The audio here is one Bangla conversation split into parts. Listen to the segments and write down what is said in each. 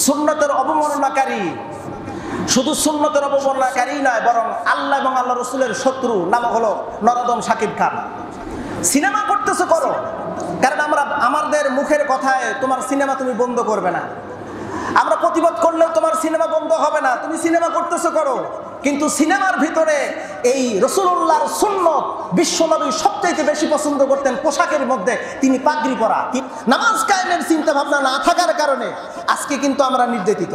সুন্নতের অবমাননাকারী, শুধু সুন্নতের অবমাননাকারী নয়, বরং আল্লাহ এবং আল্লাহ রসুলের শত্রু। নাম হলো নরদম শাকিব খান। সিনেমা করতেছো করো, কারণ আমাদের মুখের কথায় তোমার সিনেমা তুমি বন্ধ করবে না। আমরা প্রতিবাদ করলেও তোমার সিনেমা বন্ধ হবে না, তুমি সিনেমা করতেছো করো। কিন্তু সিনেমার ভিতরে এই রাসূলুল্লাহর সুন্নত, বিশ্বনবী সবচেয়ে বেশি পছন্দ করতেন পোশাকের মধ্যে তিনি পাগড়ি পরা। নামাজ কায়েমের চিন্তা ভাবনা না থাকার কারণে আজকে কিন্তু আমরা নির্যাতিত,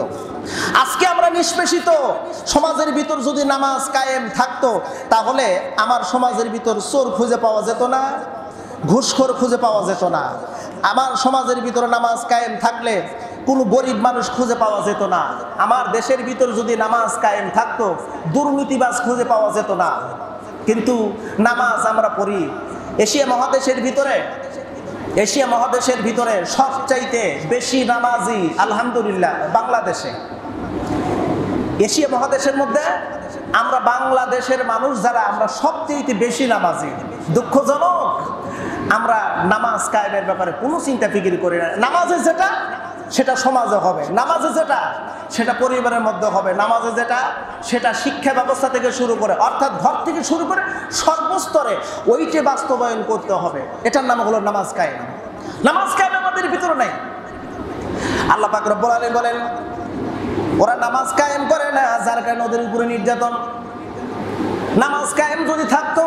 আজকে আমরা নিষ্পেষিত। সমাজের ভিতর যদি নামাজ কায়েম থাকতো, তাহলে আমার সমাজের ভিতর চোর খুঁজে পাওয়া যেত না, ঘুষখোর খুঁজে পাওয়া যেত না। আমার সমাজের ভিতরে নামাজ কায়েম থাকলে কোনো গরিব মানুষ খুঁজে পাওয়া যেত না। আমার দেশের ভিতর যদি নামাজ কায়েম থাকতো, দুর্নীতিবাজ খুঁজে পাওয়া যেত না। কিন্তু নামাজ আমরা পড়ি। এশিয়া মহাদেশের ভিতরে সবচাইতে বেশি নামাজি আলহামদুলিল্লাহ বাংলাদেশে। এশিয়া মহাদেশের মধ্যে আমরা বাংলাদেশের মানুষ যারা, আমরা সবচেয়ে বেশি নামাজি। দুঃখজনক, আমরা নামাজ কায়েমের ব্যাপারে কোনো চিন্তা ফিকির করি না। নামাজে যেটা সেটা সমাজে হবে, নামাজে যেটা সেটা পরিবারের মধ্যে হবে, নামাজে যেটা সেটা শিক্ষা ব্যবস্থা থেকে শুরু করে, অর্থাৎ ঘর থেকে শুরু করে সর্বস্তরে ওইটা বাস্তবায়ন করতে হবে। এটার নাম হলো নামাজ কায়েম। নামাজ কায়েম আমাদের ভিতরে নাই। আল্লাহ পাক রব্বুল আলামিন বলেন, ওরা নামাজ কায়েম করে না, যার কারণে ওদের উপরে নির্যাতন। নামাজ কায়েম যদি থাকতো,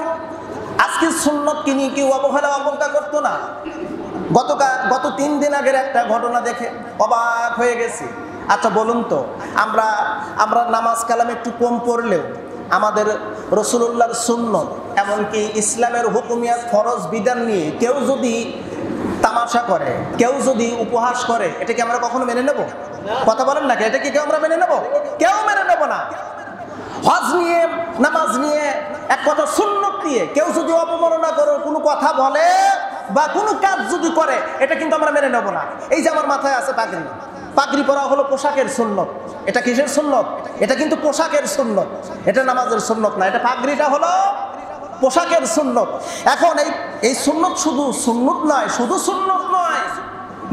আজকে সুন্নতকে নিয়ে কেউ অবহেলা অবজ্ঞা করতো না। গত 3 দিন আগের একটা ঘটনা দেখে অবাক হয়ে গেছি। আচ্ছা বলুন তো, আমরা নামাজ কালাম একটু কম পড়লেও আমাদের রাসূলুল্লাহর সুন্নত, এমনকি ইসলামের হুকুমিয়াত ফরজ বিধান নিয়ে কেউ যদি তামাশা করে, কেউ যদি উপহাস করে, এটাকে আমরা কখনো মেনে নেব? কথা বলেন নাকি? এটা কি কেউ আমরা মেনে নেব? কেউ মেনে নেব না। হজ নিয়ে, নামাজ নিয়ে, এক কথা সুন্নত নিয়ে কেউ যদি অবমাননা করে কোনো কথা বলে বা কোনো কাজ যদি করে, এটা কিন্তু আমরা মেনে নেব না। এই যে আমার মাথায় আছে পাগড়ি পরা হলো পোশাকের সুন্নত। এটা কিসের সুন্নত? এটা কিন্তু পোশাকের সুন্নত, এটা নামাজের সুন্নত না। এটা পাগড়িটা হলো পোশাকের সুন্নত। এখন এই সুন্নত শুধু সুন্নত নয়,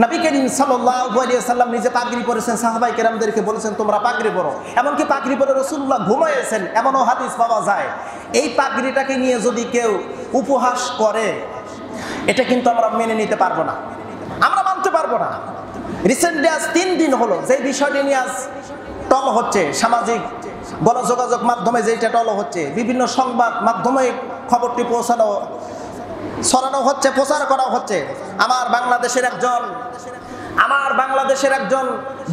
নবী করিম সাল্লাল্লাহু আলাইহি ওয়াসাল্লাম নিজে পাগড়ি পরেছেন, সাহাবায়ে কেরামদেরকে বলেছেন তোমরা পাগড়ি পরো। এমনকি পাগড়ি পরে রাসূলুল্লাহ ঘুমাইয়েছেন, এমনও হাদিস পাওয়া যায়। এই পাগড়িটাকে নিয়ে যদি কেউ উপহাস করে, এটা কিন্তু আমরা মেনে নিতে পারবো না, আমরা মানতে পারবো না। রিসেন্টলি আজ 3 দিন হলো যে বিষয়টি নিয়ে আজ টল হচ্ছে, সামাজিক গণযোগাযোগ মাধ্যমে যেটা টল হচ্ছে, বিভিন্ন সংবাদ মাধ্যমে খবরটি ছড়ানো হচ্ছে, প্রচার করা হচ্ছে। আমার বাংলাদেশের একজন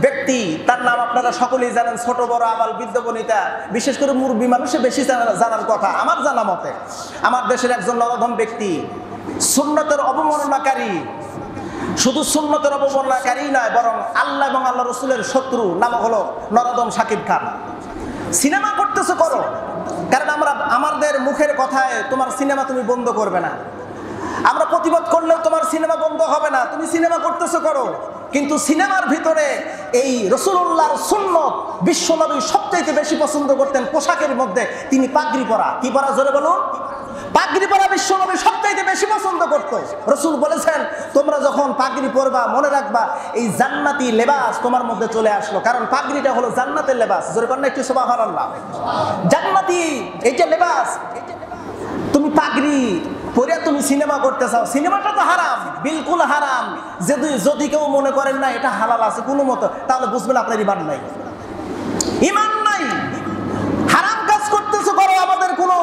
ব্যক্তি, তার নাম আপনারা সকলেই জানেন, ছোট বড় আবাল বৃদ্ধ বনিতা, বিশেষ করে মুরব্বী মানুষে বেশি জানার কথা আমার জানা মতে। আমার দেশের একজন নরধম ব্যক্তি, সুন্নতের অবমাননাকারী, শুধু সুন্নতের অবমাননাকারী নয়, বরং আল্লাহ এবং আল্লাহ রসুলের শত্রু। নাম হলো নরদম শাকিব খান। সিনেমা করতেছো করো, কারণ আমাদের মুখের কথায় তোমার সিনেমা তুমি বন্ধ করবে না। আমরা প্রতিবাদ করলেও তোমার সিনেমা বন্ধ হবে না, তুমি সিনেমা করতেছো করো। কিন্তু সিনেমার ভিতরে এই রাসূলুল্লাহর সুন্নত, বিশ্বনবী সবচেয়ে বেশি পছন্দ করতেন পোশাকের মধ্যে তিনি পাগড়ি পরা। কি পরা? জোরে বলুন। পাগড়ি পরা বিশ্বনবী সবচেয়ে বেশি পছন্দ করত। রাসূল বলেছেন, তোমরা যখন পাগড়ি পরবা মনে রাখবা এই জান্নাতি লেবাস তোমার মধ্যে চলে আসলো, কারণ পাগড়িটা হলো জান্নাতের লেবাস। জোরে বলেন একটু সুবহানাল্লাহ। জান্নাতি এইটা লেবাস। তুমি পাগড়ি পরে তুমি সিনেমা করতে চাও, সিনেমাটা তো হারাম, বিলকুল হারাম। যদি কেউ মনে করেন না এটা হালাল আছে কোনো মতো, তাহলে বুঝবেন আপনার ইমান নাই, ইমান নাই। হারাম কাজ করতেছো করো,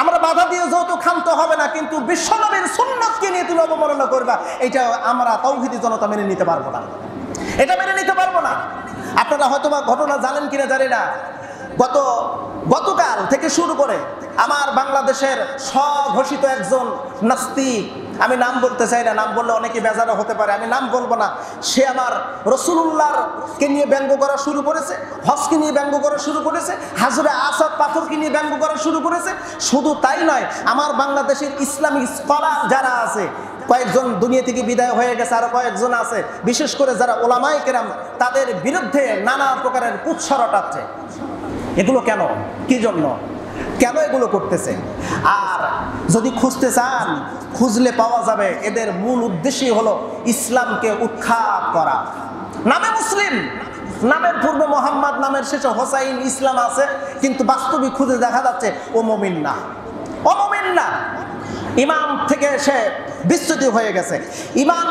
আমরা বাধা দিয়ে যেহেতু ক্ষান্ত হবে না, কিন্তু বিশ্বনবীর সুন্নতকে নিয়ে তুমি অবমাননা করবা, এটা আমরা তাওহীদি জনতা মেনে নিতে পারবো না, এটা মেনে নিতে পারবো না। আপনারা হয়তো বা ঘটনা জানেন কিনা জানি না, গতকাল থেকে শুরু করে আমার বাংলাদেশের স্বঘোষিত একজন নাস্তিক, আমি নাম বলতে চাই না, নাম বললে অনেকে বেজারও হতে পারে, আমি নাম বলবো না। সে আমার রাসূলুল্লাহকে নিয়ে ব্যঙ্গ করা শুরু করেছে, হজকে নিয়ে ব্যঙ্গ করা শুরু করেছে, হাজরে আসাদ পাথরকে নিয়ে ব্যঙ্গ করা শুরু করেছে। শুধু তাই নয়, আমার বাংলাদেশের ইসলামিক স্কলার যারা আছে, কয়েকজন দুনিয়া থেকে বিদায় হয়ে গেছে, আরো কয়েকজন আছে, বিশেষ করে যারা ওলামায়ে কেরাম, তাদের বিরুদ্ধে নানা প্রকারের কুৎসা রটাচ্ছে। এগুলো কেন, কি জন্য, কেন এগুলো করতেছে? আর যদি খুঁজতে চান, খুঁজলে পাওয়া যাবে এদের মূল উদ্দেশ্যই হলো ইসলামকে উৎখাত করা। নামে মুসলিম, নামের পূর্বে মোহাম্মদ, নামের শেষে হোসাইন, ইসলাম আছে, কিন্তু বাস্তবিক খুঁজে দেখা যাচ্ছে ও মুমিন না, ও মুমিন না। ইমান থেকে সে বিচ্যুতি হয়ে গেছে। ইমান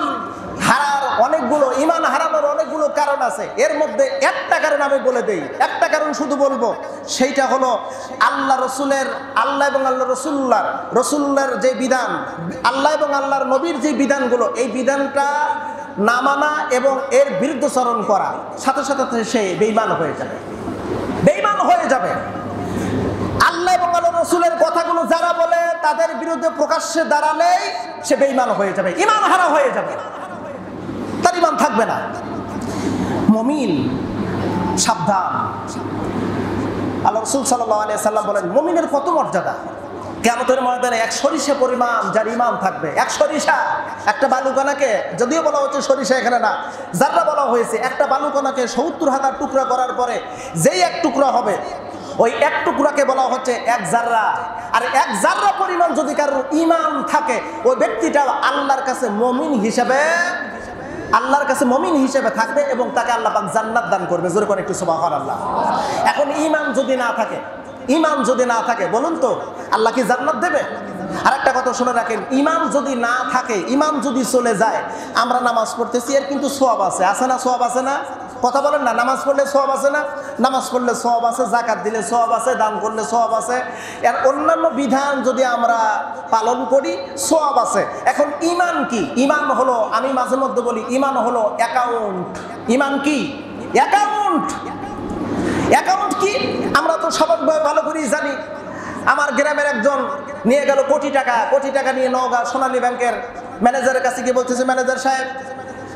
হারানোর অনেকগুলো কারণ আছে। এর মধ্যে একটা কারণ আমি বলে দেই, একটা কারণ শুধু বলবো, সেইটা হলো আল্লাহ এবং আল্লাহ রসুল্লাহর যে বিধান, আল্লাহ এবং আল্লাহর নবীর যে বিধানগুলো, এই বিধানটা না মানা এবং এর বিরুদ্ধচরণ করা, সাথে সাথে সে বেঈমান হয়ে যাবে, বেঈমান হয়ে যাবে। আল্লাহ এবং আল্লাহ রসুলের কথাগুলো যারা বলে তাদের বিরুদ্ধে প্রকাশ্যে দাঁড়ালেই সে বেঈমান হয়ে যাবে, ঈমান হারা হয়ে যাবে, তার ঈমান থাকবে না। মুমিন সাবধান। আল্লাহ রাসূল সাল্লাল্লাহু আলাইহি সাল্লাম বলেন, মুমিনের কত মর্যাদা। কিয়ামতের ময়দানে এক সরিষা পরিমাণ যার ঈমান থাকবে, এক সরিষা, একটা বালুকণাকে, যদিও বলা হচ্ছে সরিষা এখানে না, যাররা বলা হয়েছে, একটা বালুকণাকে ৭০,০০০ টুকরা করার পরে যেই এক টুকরা হবে, ওই এক টুকরাকে বলা হচ্ছে এক জাররা। আর এক জাররা পরিমাণ যদি কারোর ঈমান থাকে, ওই ব্যক্তিটা আল্লাহর কাছে মুমিন হিসেবে থাকবে এবং তাকে আল্লাহ পাক জান্নাত দান করবে। জোরে করে একটু সুবহানাল্লাহ। এখন ঈমান যদি না থাকে বলুন তো আল্লাহ কি জান্নাত দেবে? আর একটা কথা শুনে রাখেন, ঈমান যদি না থাকে, ঈমান যদি চলে যায়, আমরা নামাজ পড়তেছি, এর কিন্তু সওয়াব আছে, আছে না? সওয়াব আছে না? কথা বলেন না, নামাজ পড়লে সওয়াব আছে না? নামাজ পড়লে সওয়াব আছে, যাকাত দিলে সওয়াব আছে, দান করলে সওয়াব আছে, এর অন্যান্য বিধান যদি আমরা পালন করি সওয়াব আছে। এখন ঈমান কি? ঈমান হলো, আমি মাঝে মধ্যে বলি, ঈমান হলো অ্যাকাউন্ট। ঈমান কি? অ্যাকাউন্ট। অ্যাকাউন্ট কি? আমরা তো সবাই ভালো করেই জানি। আমার গ্রামের একজন নিয়ে গেল কোটি টাকা নিয়ে নওগাঁ সোনালী ব্যাংকের ম্যানেজারের কাছে গিয়ে বলতেছে, ম্যানেজার সাহেব,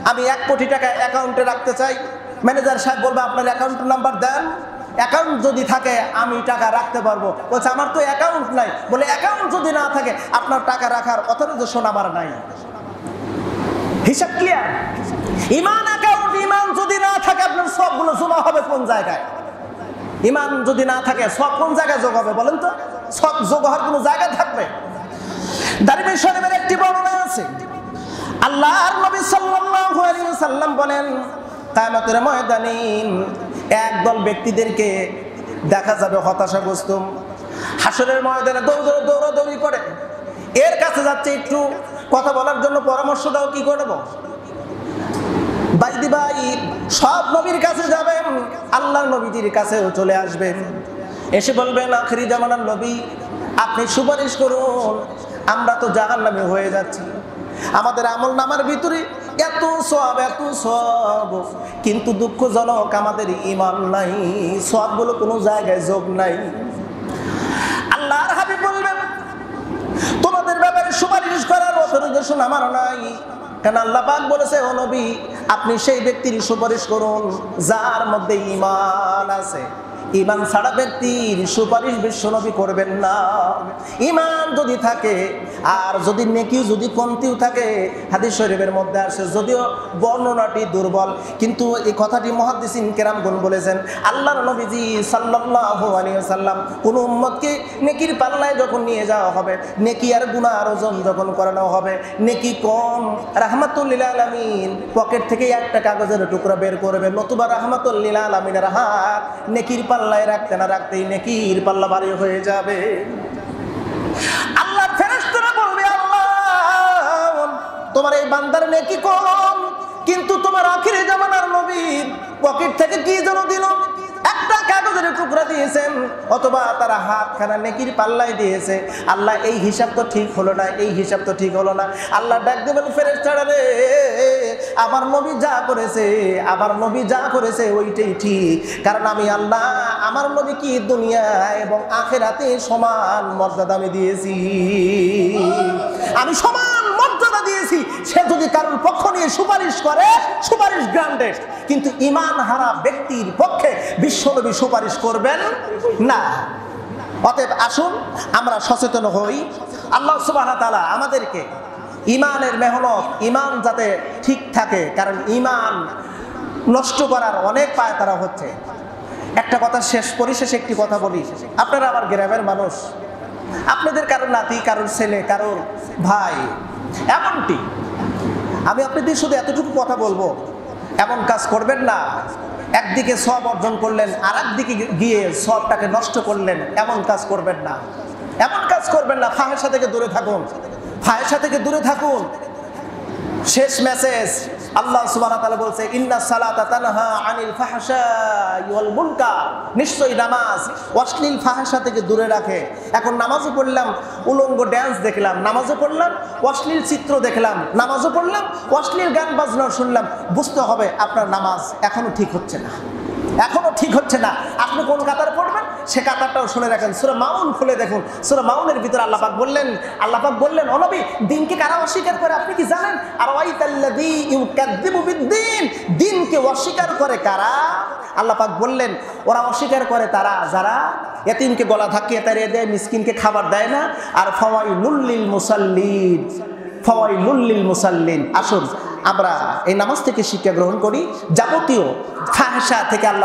আমি 1 কোটি টাকা অ্যাকাউন্টে রাখতে চাই। ম্যানেজার সাহেব বলবে, আপনার অ্যাকাউন্ট নাম্বার দেন, অ্যাকাউন্ট যদি থাকে আমি টাকা রাখতে পারবো। বলছে, আমার তো অ্যাকাউন্ট নাই। বলে, অ্যাকাউন্ট যদি না থাকে আপনার টাকা রাখার অথরাইজেশন আমার নাই। হিসাব ক্লিয়ার? ঈমান অ্যাকাউন্ট, ঈমান যদি না থাকে আপনার সবগুলো জমা হবে কোন জায়গায়? ঈমান যদি না থাকে সব কোন জায়গায় যোগ হবে বলেন তো? সব যোগ হওয়ার কোনো জায়গা থাকবে? দারিমি শরীফের একটি বর্ণনা আছে, আল্লাহর নবী সাল্লাল্লাহু আলাইহি ওয়াসাল্লাম বলেন, কিয়ামতের ময়দানে একদল ব্যক্তিদেরকে দেখা যাবে হতাশাগ্রস্ত, হাসরের ময়দানে দৌড়াদৌড়ি করে। এর কাছে যাচ্ছে, একটু কথা বলার জন্য পরামর্শ দাও, কি করব? বাইদি ভাই সব নবীর কাছে যাবেন, আল্লাহর নবীজির কাছেও চলে আসবেন, এসে বলবেন, আখিরি জামানার নবী, আপনি সুপারিশ করুন, আমরা তো জাহান্নামী হয়ে যাচ্ছি, আমাদের আমল নামার ভিতরে এত সওয়াব, কিন্তু দুঃখজনক আমাদের ঈমান নাই, সওয়াবগুলো কোনো জায়গায় যোগ নাই। আল্লাহর হাবিব বলবেন, তোমাদের ব্যাপারে সুপারিশ করার অথরাইজেশন আমার নাই, কারণ আল্লাহ পাক বলেছে, ও নবী, আপনি সেই ব্যক্তির সুপারিশ করুন যার মধ্যে ঈমান আছে। ঈমান ছাড়া ব্যক্তির সুপারিশ বিশ্বনবী করবেন না। ঈমান যদি থাকে আর যদি নেকি যদি কমতিও থাকে, হাদিস শরীফের মধ্যে আসে, যদিও বর্ণনাটি দুর্বল, কিন্তু এই কথাটি মুহাদ্দিসিন কেরামগণ বলেছেন, আল্লাহর নবীজি সাল্লাল্লাহু আলাইহি ওয়াসাল্লাম কোন উম্মতকে নেকির পাল্লায় যখন নিয়ে যাওয়া হবে, নেকি আর গুনাহর ওজন যখন করানো হবে, নেকি কম, রাহমাতুল লিল আলামিন পকেট থেকে একটা কাগজের টুকরা বের করবে, নতুবা রাহমাতুল লিল আলামিনের হাত নেকির পাল্লায় রাখতে না রাখতেই নেকির পাল্লা ভারী হয়ে যাবে। আল্লাহর ফেরেশতারা বলবে, আল্লাহ, তোমার এই বান্দার নেকি কম, কিন্তু তোমার আখিরি জামানার নবী পকেট থেকে কি যেন দিল, একটা কাগজের টুকরা দিয়েছেন, অথবা তারা হাতখানা নেকির পাল্লাই দিয়েছে। আল্লাহ, এই হিসাব তো ঠিক হলো না, এই হিসাব তো ঠিক হলো না। আল্লাহ ডাক দেবেন, ফেরেশতারা রে, আমার নবী যা করেছে ওইটাই ঠিক, কারণ আমি আল্লাহ আমার নবী কি দুনিয়ায় এবং আখিরাতে সমান মর্যাদা আমি দিয়েছি, আমি সমান মর্যাদা দিয়েছি। সে যদি কারোর পক্ষ নিয়ে সুপারিশ করে, সুপারিশ গ্রান্টেড, কিন্তু ঈমান হারা ব্যক্তির পক্ষে বিশ্বনবী সুপারিশ করবেন না। অতএব আসুন আমরা সচেতন হই। আল্লাহ সুবহানাহু ওয়া তাআলা আমাদেরকে ঈমানের মেহনত, ঈমান যাতে ঠিক থাকে, কারণ ঈমান নষ্ট করার অনেক পায়তারা হচ্ছে। একটা কথা পরিশেষে একটি কথা বলি, আপনারা আমার গ্রামের মানুষ, আপনাদের কারোর নাতি, কারোর ছেলে, কারোর ভাই, এমনটি আমি আপনাদের শুধু এতটুকু কথা বলবো, এমন কাজ করবেন না, একদিকে সওয়াব অর্জন করলেন, আর একদিকে গিয়ে সওয়াবটাকে নষ্ট করলেন। এমন কাজ করবেন না, এমন কাজ করবেন না। ফাহেশা থেকে দূরে থাকুন, ফাহেশা থেকে দূরে থাকুন। শেষ মেসেজ, আল্লাহ সুবহানাহু ওয়া তাআলা বলছে ইন্নাস সালাতা তানহা আনিল ফাহশাই ওয়াল মুনকার, নিশ্চয়ই নামাজ অশ্লীল ফাহশা থেকে দূরে রাখে। এখন নামাজও পড়লাম, উলঙ্গ ড্যান্স দেখলাম, নামাজও পড়লাম, অশ্লীল চিত্র দেখলাম, নামাজও পড়লাম, অশ্লীল গান বাজনা শুনলাম, বুঝতে হবে আপনার নামাজ এখনো ঠিক হচ্ছে না, এখনো ঠিক হচ্ছে না। আপনি কোন কাতার পড়বেন সে কাতারটাও শুনে রাখেন। সূরা মাউন খুলে দেখুন, সূরা মাউনের ভিতরে আল্লাহ পাক বললেন ও নবী, দিনকে কারা অস্বীকার করে আপনি কি জানেন? আর ওয়াইতাল্লাযী ইউকাযযিবু বিদ্দীন, দিনকে অস্বীকার করে কারা? আল্লাহ পাক বললেন ওরা অস্বীকার করে তারা যারা এতিমকে গলা ধাক্কিয়ে তাড়িয়ে দেয়, মিসকিনকে খাবার দেয় না। আর ফাওয়াইলুল লিল মুসাল্লিন, ফাওয়াইলুল লিল মুসাল্লিন। আসুন আমরা এই নামাজ থেকে শিক্ষা গ্রহণ করি, যাবতীয় ফাহশা থেকে আল্লাহ